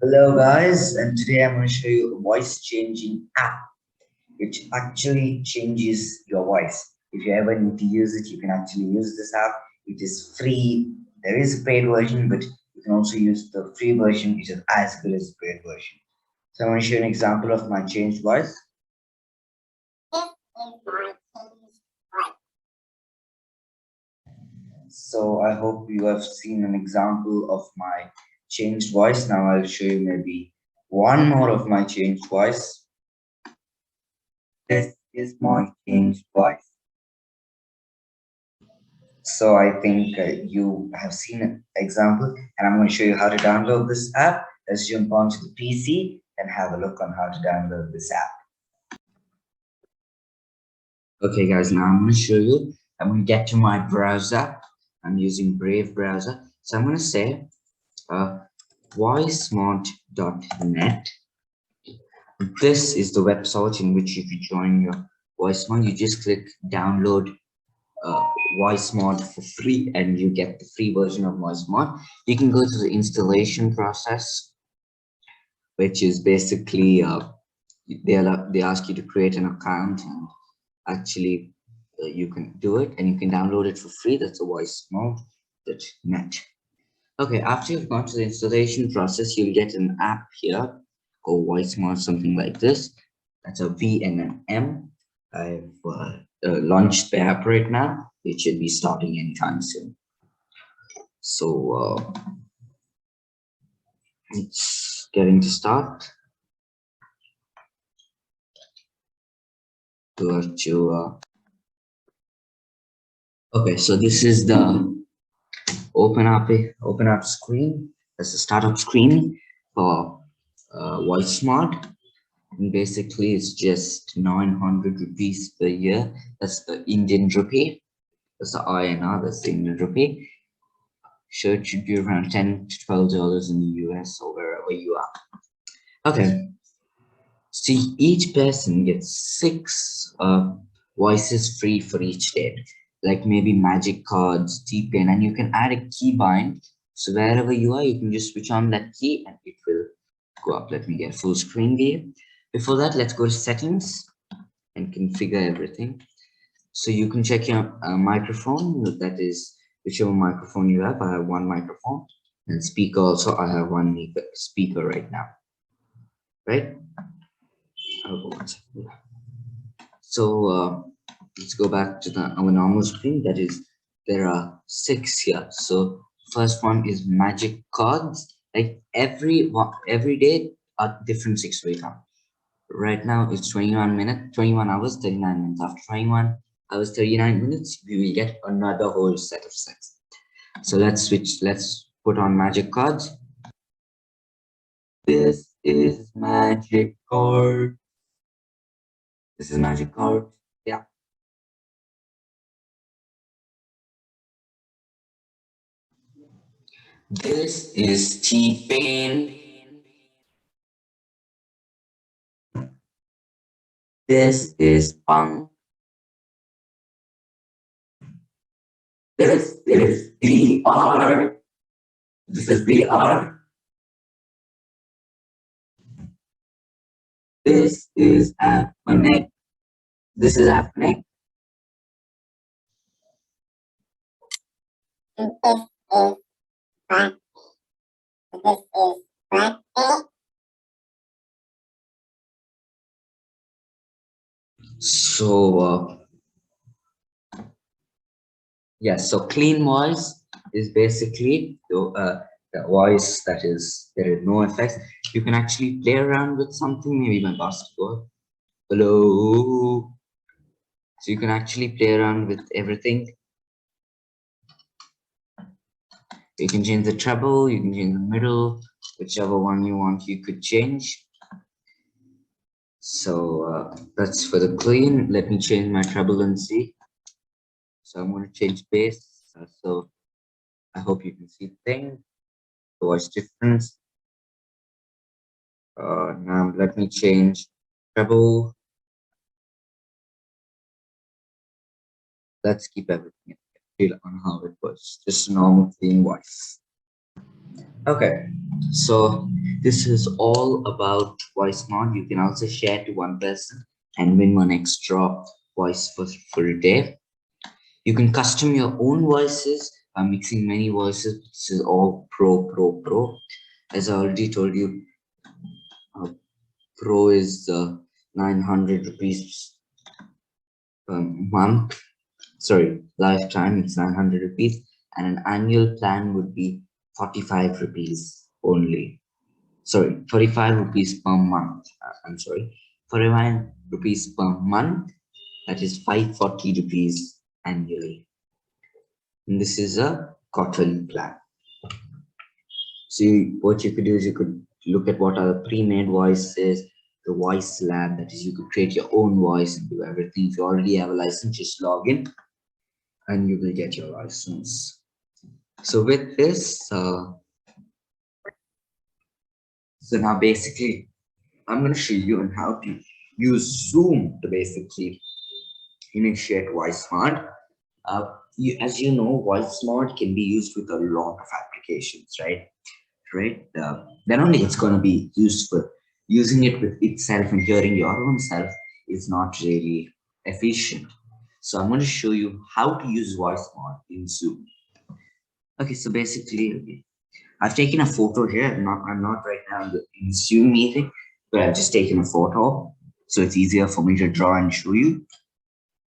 Hello guys, and today I'm going to show you a voice changing app which actually changes your voice. If you ever need to use it, you can actually use this app. It is free. There is a paid version, but you can also use the free version, which is as good as the paid version. So I'm going to show you an example of my changed voice. So I hope you have seen an example of my changed voice. Now I'll show you maybe one more of my changed voice. This is my changed voice. So I think you have seen an example, and I'm going to show you how to download this app. Let's jump onto the PC and have a look on how to download this app. Okay, guys, now I'm going to show you. I'm going to get to my browser. I'm using Brave browser. So I'm going to say voicemod.net. This is the website in which you can join your VoiceMod. You just click download VoiceMod for free and you get the free version of VoiceMod. You can go to the installation process, which is basically they ask you to create an account, and actually you can do it and you can download it for free. That's a voicemod.net. Okay, after you've gone to the installation process, you'll get an app here called VoiceMod, something like this. That's a V and an M. I've launched the app right now. It should be starting anytime soon. So it's getting to start. Okay, so this is the open app screen. That's the startup screen for VoiceSmart. And basically it's just 900 rupees per year. That's the Indian rupee. That's the INR, that's the Indian rupee. So it should be around $10 to $12 in the US or wherever you are. Okay. See, each person gets 6 voices free for each day. Like maybe magic cards, T-Pen, and you can add a key bind. So wherever you are, you can just switch on that key and it will go up. Let me get full screen here. Before that, let's go to settings and configure everything. So you can check your microphone, that is whichever microphone you have. I have one microphone, and speaker also. I have one speaker right now, right? So let's go back to our normal screen. That is, there are 6 here. So first one is magic cards. Like every day are different 6 way count. Right now it's 21 hours, 39 minutes. After 21 hours, 39 minutes, we will get another whole set of 6. So let's put on magic cards. This is magic card. This is magic card. Yeah. This is T-Pain. This is Punk. This is VR. This is VR. This is Abhinav. This is Abhinav. So yes, so clean voice is basically the voice that is, there is no effects. You can actually play around with something, maybe my basketball. Hello. So you can actually play around with everything. You can change the treble, you can change the middle, whichever one you want, you could change. So that's for the clean. Let me change my treble and see. So I'm going to change bass. So I hope you can see the thing, the voice difference. Now let me change treble. Let's keep everything on how it was, just a normal clean voice. Okay, So this is all about voice mod. You can also share to one person and win one extra voice for a day. You can custom your own voices by mixing many voices. This is all pro. As I already told you, uh, pro is 900 rupees per month. Sorry, lifetime it's 900 rupees, and an annual plan would be 45 rupees only. Sorry, 45 rupees per month. I'm sorry, 45 rupees per month. That is 540 rupees annually. And this is a quarterly plan. So what you could do is you could look at what are the pre-made voices, the voice lab, that is you could create your own voice and do everything. If you already have a license, just log in and you will get your license. So with this, so now basically I'm going to show you on how to use Zoom to basically initiate voice mod. As you know, voice mod can be used with a lot of applications, right? Then only it's going to be useful. Using it with itself and hearing your own self is not really efficient. So I'm going to show you how to use voice mod in Zoom. Okay, so basically, okay, I've taken a photo here. I'm not right now in the Zoom meeting, but I've just taken a photo, so it's easier for me to draw and show you.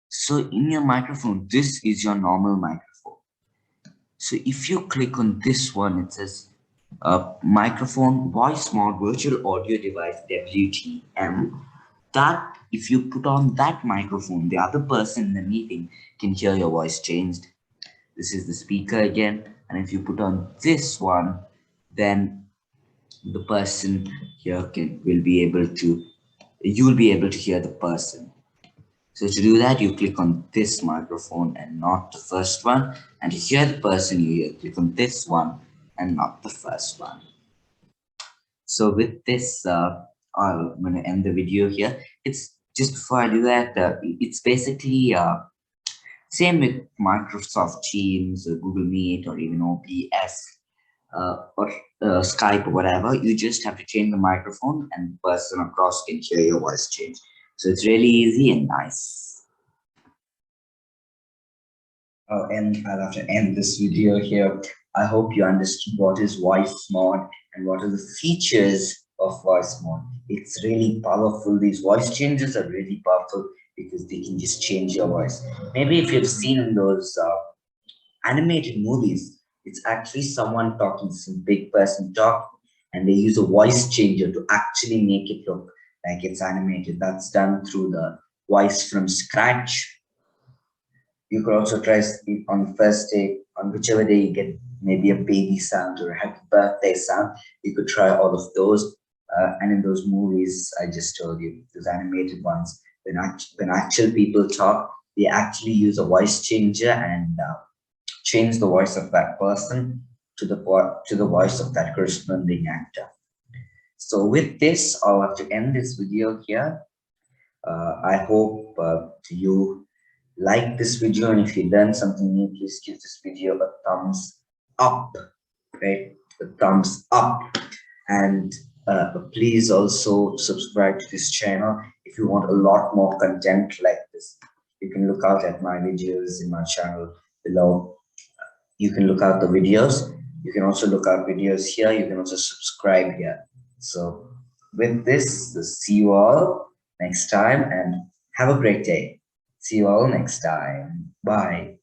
So in your microphone, this is your normal microphone. So if you click on this one, it says microphone voice mod virtual audio device WTM. That if you put on that microphone, the other person in the meeting can hear your voice changed. This is the speaker again, and if you put on this one, then the person here will be able to, you'll be able to hear the person. So to do that, you click on this microphone and not the first one. And to hear the person you hear, click on this one and not the first one. So with this, I'm going to end the video here. It's just before I do that, it's basically same with Microsoft Teams, or Google Meet, or even OBS, or Skype, or whatever. You just have to change the microphone and the person across can hear your voice change. So it's really easy and nice. And I'll have to end this video here. I hope you understood what is voice mod and what are the features of voice mod. It's really powerful. These voice changes are really powerful because they can just change your voice. Maybe if you've seen those animated movies, it's actually someone talking, some big person talk, and they use a voice changer to actually make it look like it's animated. That's done through the voice from scratch. You could also try on the first day, on whichever day you get maybe a baby sound or a happy birthday sound. You could try all of those. And in those movies I just told you, those animated ones, when actual people talk, they actually use a voice changer and change the voice of that person to the voice of that corresponding actor. So with this, I'll have to end this video here. I hope you like this video, and if you learned something new, please give this video a thumbs up, right? A thumbs up. And please also subscribe to this channel if you want a lot more content like this. You can look out at my videos in my channel below. You can look out the videos. You can also look out videos here. You can also subscribe here. So with this, see you all next time and have a great day. See you all next time. Bye.